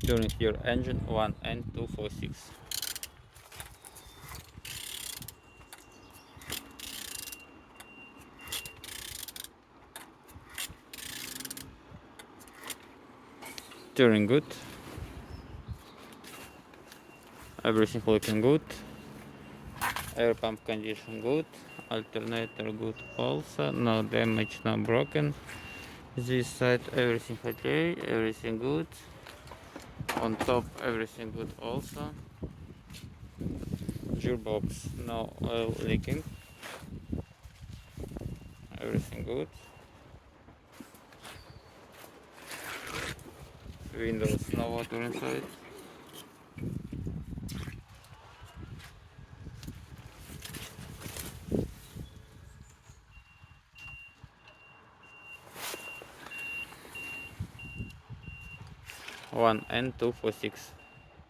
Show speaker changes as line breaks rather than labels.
Turning your engine 1 and 246. Turning good. Everything looking good. Air pump condition good. Alternator good also. No damage, no broken. This side everything okay, everything good. On top everything good also. Gearbox no oil leaking. Everything good. Windows no water inside. One and 246.